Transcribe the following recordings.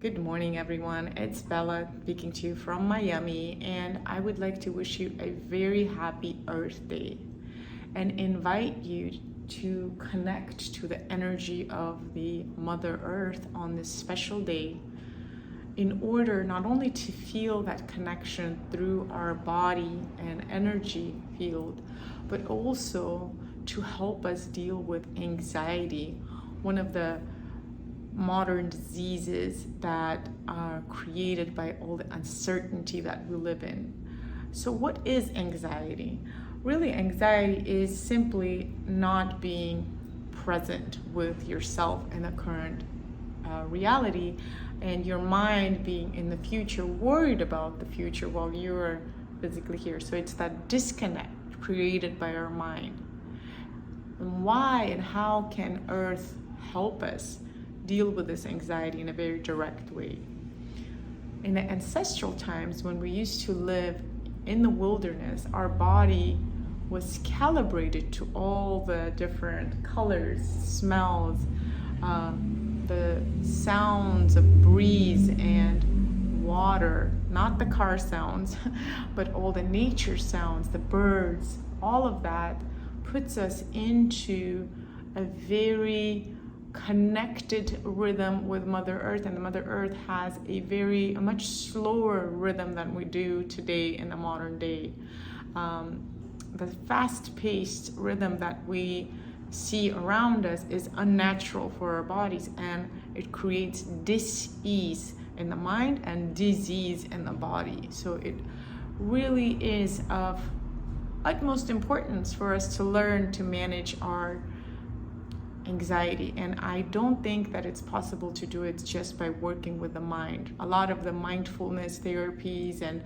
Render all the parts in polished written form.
Good morning, everyone. It's Bella speaking to you from Miami, and I would like to wish you a very happy Earth Day and invite you to connect to the energy of the Mother Earth on this special day in order not only to feel that connection through our body and energy field, but also to help us deal with anxiety, one of the modern diseases that are created by all the uncertainty that we live in. So, what is anxiety? Really, anxiety is simply not being present with yourself in the current reality, and your mind being in the future, worried about the future while you're physically here. So, it's that disconnect created by our mind. And why and how can Earth help us deal with this anxiety in a very direct way? In the ancestral times, when we used to live in the wilderness, our body was calibrated to all the different colors, smells, the sounds of breeze and water, not the car sounds, but all the nature sounds, the birds, all of that puts us into a very connected rhythm with Mother Earth, and the Mother Earth has a much slower rhythm than we do today in the modern day. The fast-paced rhythm that we see around us is unnatural for our bodies, and it creates dis-ease in the mind and disease in the body. So it really is of utmost importance for us to learn to manage our anxiety, and I don't think that it's possible to do it just by working with the mind. A lot of the mindfulness therapies and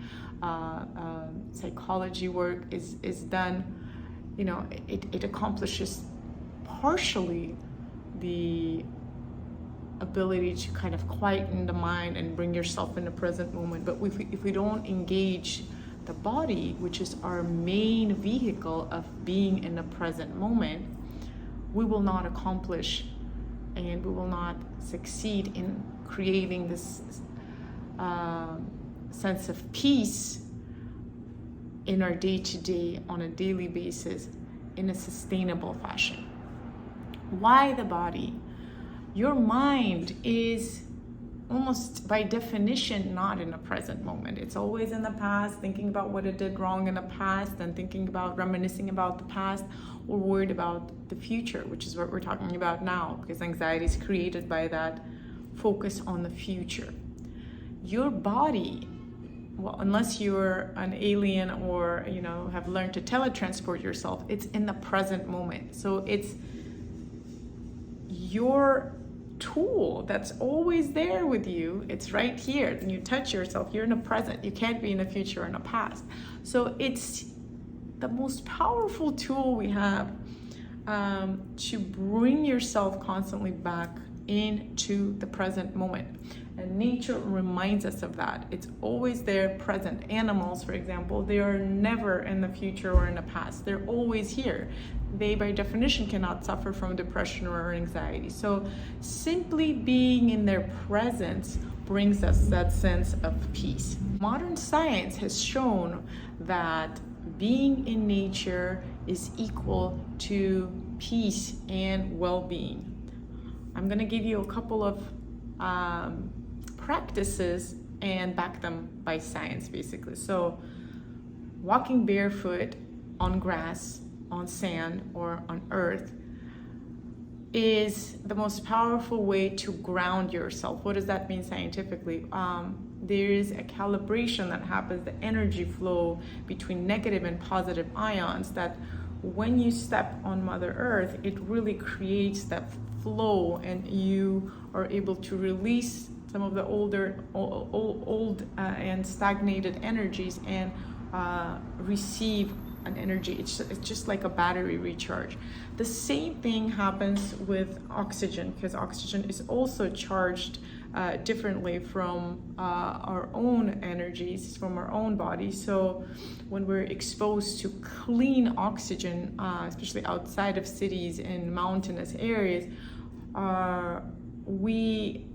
psychology work is done, it accomplishes partially the ability to kind of quieten the mind and bring yourself in the present moment. But if we don't engage the body, which is our main vehicle of being in the present moment, we will not accomplish and we will not succeed in creating this sense of peace in our day-to-day, on a daily basis, in a sustainable fashion. Why the body? Your mind is almost by definition not in the present moment. It's always in the past, thinking about what it did wrong in the past and reminiscing about the past, or worried about the future, which is what we're talking about now, because anxiety is created by that focus on the future. Your body, well, unless you're an alien or have learned to teletransport yourself, it's in the present moment. So it's your tool that's always there with you. It's right here. When you touch yourself, you're in the present. You can't be in the future or in the past. So it's the most powerful tool we have to bring yourself constantly back into the present moment. And nature reminds us of that. It's always there, present. Animals, for example, they are never in the future or in the past. They're always here. They, by definition, cannot suffer from depression or anxiety. So simply being in their presence brings us that sense of peace. Modern science has shown that being in nature is equal to peace and well-being. I'm going to give you a couple of practices and back them by science, basically. So walking barefoot on grass, on sand, or on earth is the most powerful way to ground yourself. What does that mean scientifically? There is a calibration that happens, the energy flow between negative and positive ions, that when you step on Mother Earth, it really creates that flow, and you are able to release some of the old and stagnated energies and receive an energy. It's just like a battery recharge. The same thing happens with oxygen, because oxygen is also charged differently from our own energies, from our own body. So when we're exposed to clean oxygen, especially outside of cities and mountainous areas, we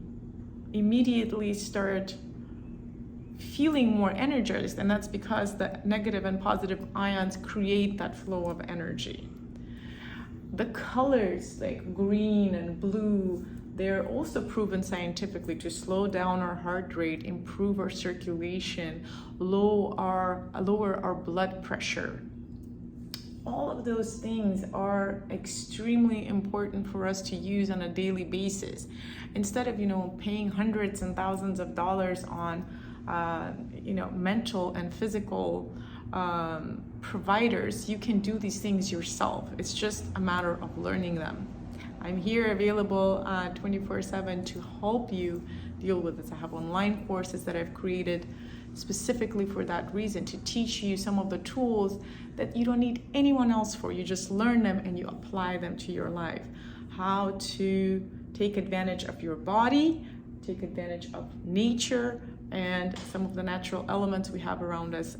immediately start feeling more energized, and that's because the negative and positive ions create that flow of energy. The colors like green and blue, they're also proven scientifically to slow down our heart rate, improve our circulation, lower our blood pressure. All of those things are extremely important for us to use on a daily basis. Instead of, paying hundreds and thousands of dollars on, mental and physical providers, you can do these things yourself. It's just a matter of learning them. I'm here available 24/7 to help you deal with this. I have online courses that I've created specifically for that reason, to teach you some of the tools that you don't need anyone else for. You just learn them and you apply them to your life. How to take advantage of your body, take advantage of nature, and some of the natural elements we have around us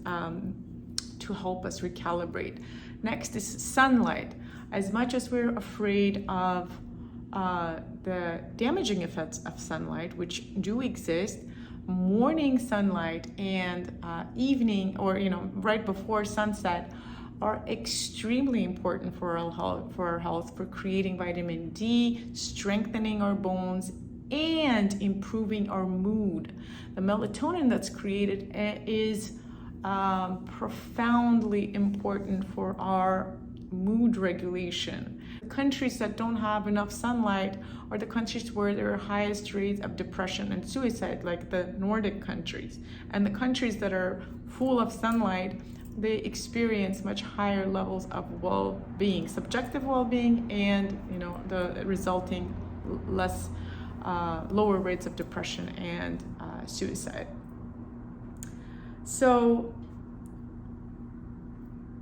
to help us recalibrate. Next is sunlight. As much as we're afraid of the damaging effects of sunlight, which do exist, morning sunlight and evening, or right before sunset, are extremely important for our health, for creating vitamin D, strengthening our bones, and improving our mood. The melatonin that's created is profoundly important for our mood regulation. The countries that don't have enough sunlight are the countries where there are highest rates of depression and suicide, like the Nordic countries. And the countries that are full of sunlight, they experience much higher levels of well-being, subjective well-being, and the resulting lower rates of depression and suicide. So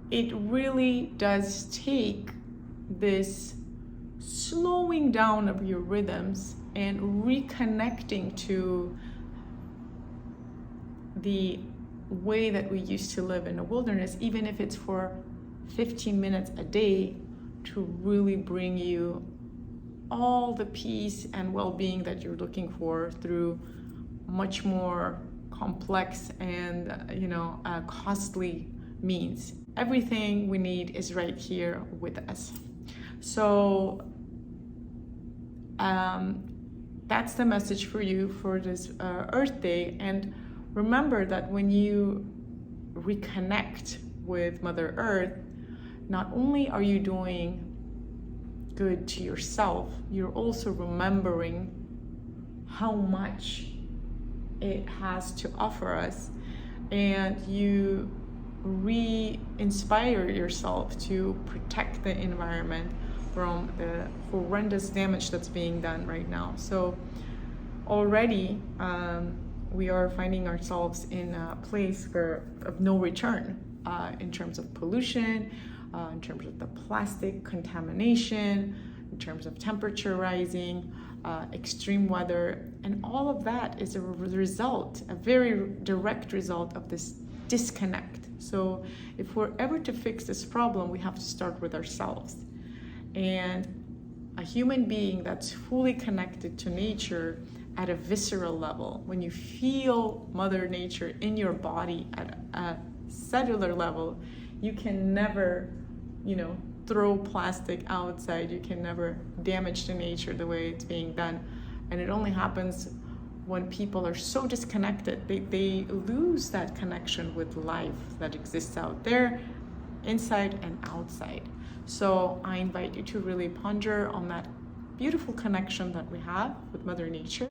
it really does take this slowing down of your rhythms and reconnecting to the way that we used to live in the wilderness, even if it's for 15 minutes a day, to really bring you all the peace and well-being that you're looking for through much more complex and costly means. Everything we need is right here with us. So that's the message for you for this Earth Day. And remember that when you reconnect with Mother Earth, not only are you doing good to yourself, you're also remembering how much it has to offer us, and you re-inspire yourself to protect the environment from the horrendous damage that's being done right now. So already we are finding ourselves in a place of no return in terms of pollution, in terms of the plastic contamination, in terms of temperature rising, extreme weather, and all of that is a very direct result of this disconnect. So if we're ever to fix this problem, we have to start with ourselves. And a human being that's fully connected to nature at a visceral level, when you feel Mother Nature in your body at a cellular level, you can never, throw plastic outside. You can never damage the nature the way it's being done. And it only happens when people are so disconnected. They lose that connection with life that exists out there, inside and outside. So I invite you to really ponder on that beautiful connection that we have with Mother Nature.